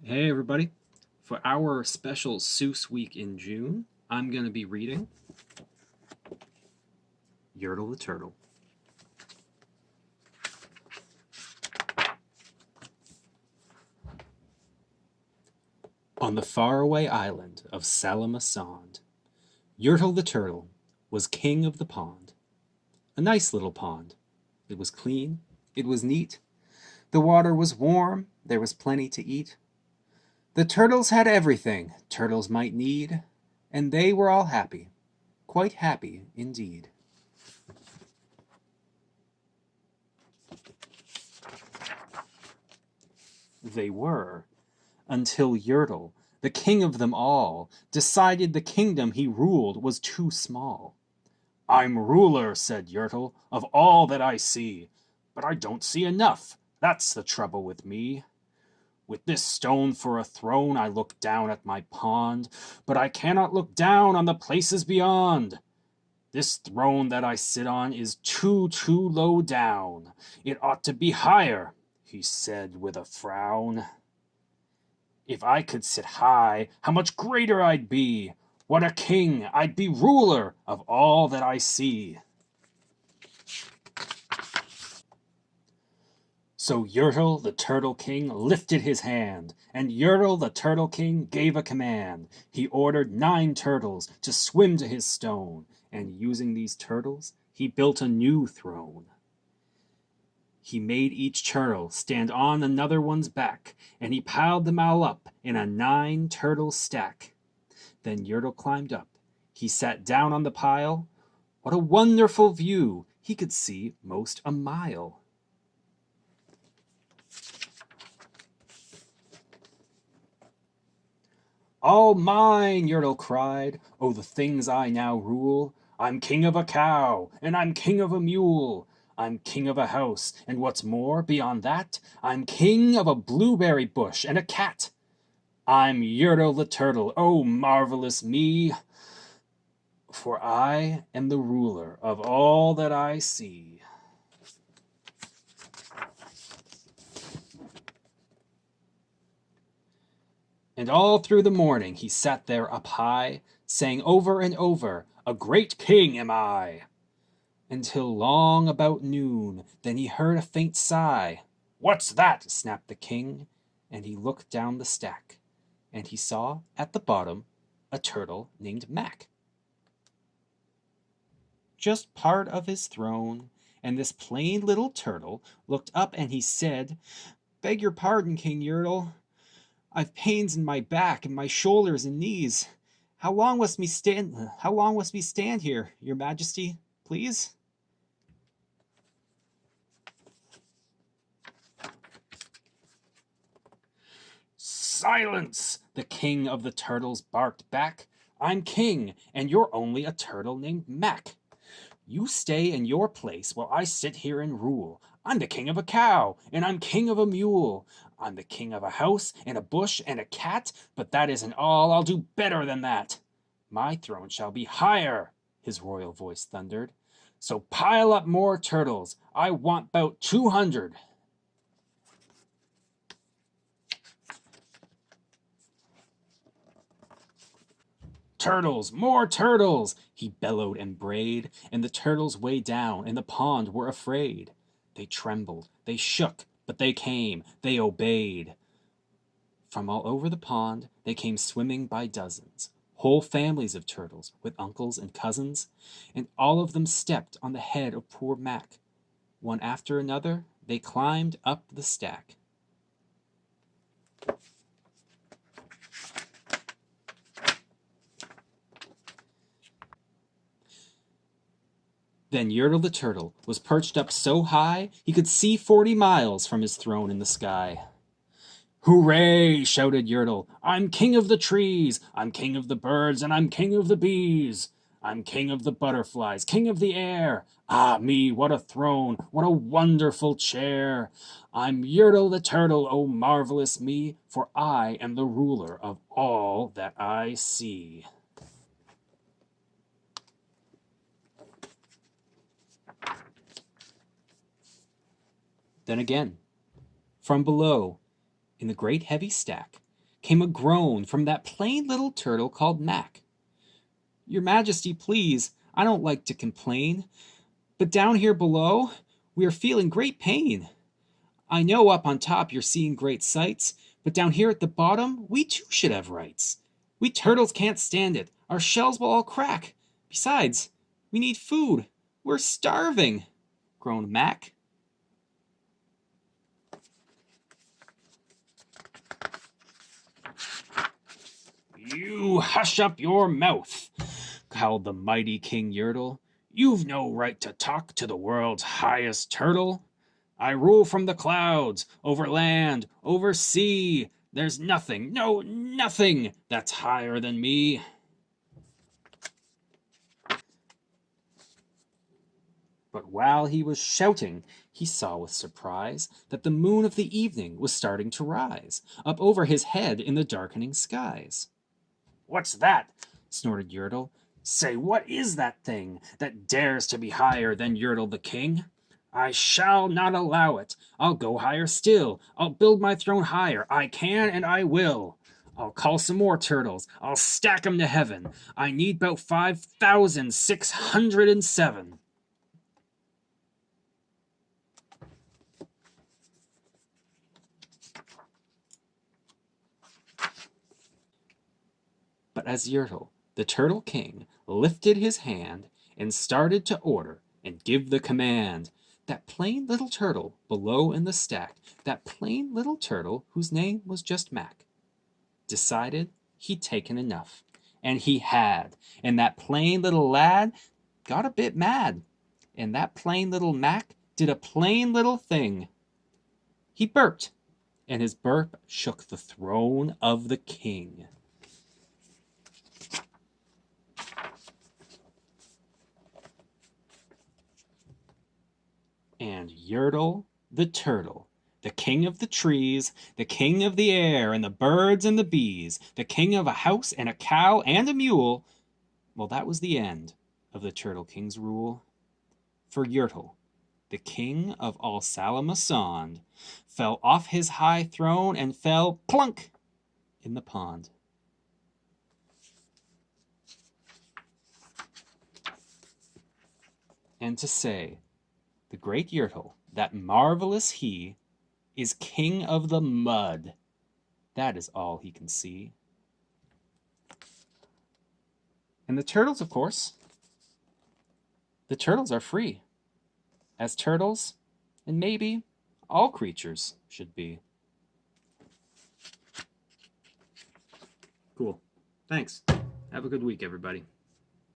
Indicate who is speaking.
Speaker 1: Hey everybody. For our special Seuss week in June, I'm going to be reading Yertle the Turtle. On the faraway island of Salamasond, Yertle the Turtle was king of the pond. A nice little pond. It was clean, it was neat, the water was warm, there was plenty to eat. The turtles had everything turtles might need, and they were all happy, quite happy indeed. They were, until Yertle, the king of them all, decided the kingdom he ruled was too small. "I'm ruler," said Yertle, "of all that I see, but I don't see enough. That's the trouble with me. With this stone for a throne I look down at my pond, but I cannot look down on the places beyond. This throne that I sit on is too low down. It ought to be higher," he said with a frown. "If I could sit high, how much greater I'd be! What a king! I'd be ruler of all that I see." So Yertle the Turtle King lifted his hand, and Yertle the Turtle King gave a command. He ordered 9 turtles to swim to his stone, and using these turtles, he built a new throne. He made each turtle stand on another one's back, and he piled them all up in a 9-turtle stack. Then Yertle climbed up. He sat down on the pile. What a wonderful view! He could see most a mile. "All mine!" Yertle cried. "Oh, the things I now rule! I'm king of a cow, and I'm king of a mule. I'm king of a house, and what's more, beyond that, I'm king of a blueberry bush and a cat. I'm Yertle the Turtle, oh, marvelous me! For I am the ruler of all that I see." And all through the morning he sat there up high, saying over and over, "A great king am I," until long about noon. Then he heard a faint sigh. "What's that?" snapped the king, and he looked down the stack, and he saw at the bottom a turtle named Mac. Just part of his throne, and this plain little turtle looked up and he said, "Beg your pardon, King Yertle. I've pains in my back and my shoulders and knees. How long must we stand here, your majesty, please?" "Silence!" the king of the turtles barked back. "I'm king, and you're only a turtle named Mac. You stay in your place while I sit here and rule. I'm the king of a cow, and I'm king of a mule. I'm the king of a house, and a bush, and a cat, but that isn't all. I'll do better than that. My throne shall be higher," his royal voice thundered. "So pile up more turtles. I want 'bout 200. Turtles, more turtles!" he bellowed and brayed, and the turtles way down in the pond were afraid. They trembled, they shook, but they came, they obeyed. From all over the pond they came swimming by dozens, whole families of turtles with uncles and cousins, and all of them stepped on the head of poor Mac. One after another they climbed up the stack. Then Yertle the Turtle was perched up so high he could see 40 miles from his throne in the sky. "Hooray!" shouted Yertle. "I'm king of the trees, I'm king of the birds, and I'm king of the bees. I'm king of the butterflies, king of the air. Ah me, what a throne, what a wonderful chair. I'm Yertle the Turtle, oh marvelous me, for I am the ruler of all that I see." Then again, from below, in the great heavy stack, came a groan from that plain little turtle called Mac. "Your Majesty, please, I don't like to complain, but down here below, we are feeling great pain. I know up on top you're seeing great sights, but down here at the bottom, we too should have rights. We turtles can't stand it. Our shells will all crack. Besides, we need food. We're starving," groaned Mac. "You hush up your mouth," howled the mighty King Yertle. "You've no right to talk to the world's highest turtle. I rule from the clouds, over land, over sea. There's nothing, no, nothing that's higher than me." But while he was shouting, he saw with surprise that the moon of the evening was starting to rise, up over his head in the darkening skies. "What's that?" snorted Yertle. "Say, what is that thing that dares to be higher than Yertle the King? I shall not allow it. I'll go higher still. I'll build my throne higher. I can and I will. I'll call some more turtles. I'll stack 'em to heaven. I need 'bout 5,607. But as Yertle, the Turtle King, lifted his hand and started to order and give the command, that plain little turtle below in the stack, that plain little turtle whose name was just Mac, decided he'd taken enough. And he had. And that plain little lad got a bit mad. And that plain little Mac did a plain little thing. He burped, and his burp shook the throne of the king. And Yertle the Turtle, the king of the trees, the king of the air and the birds and the bees, the king of a house and a cow and a mule, well, that was the end of the Turtle King's rule. For Yertle, the king of all Salamasond, fell off his high throne and fell plunk in the pond. And to say, the great Yertle, that marvelous he, is king of the mud, that is all he can see. And the turtles, of course, the turtles are free, as turtles, and maybe all creatures should be. Cool. Thanks. Have a good week, everybody.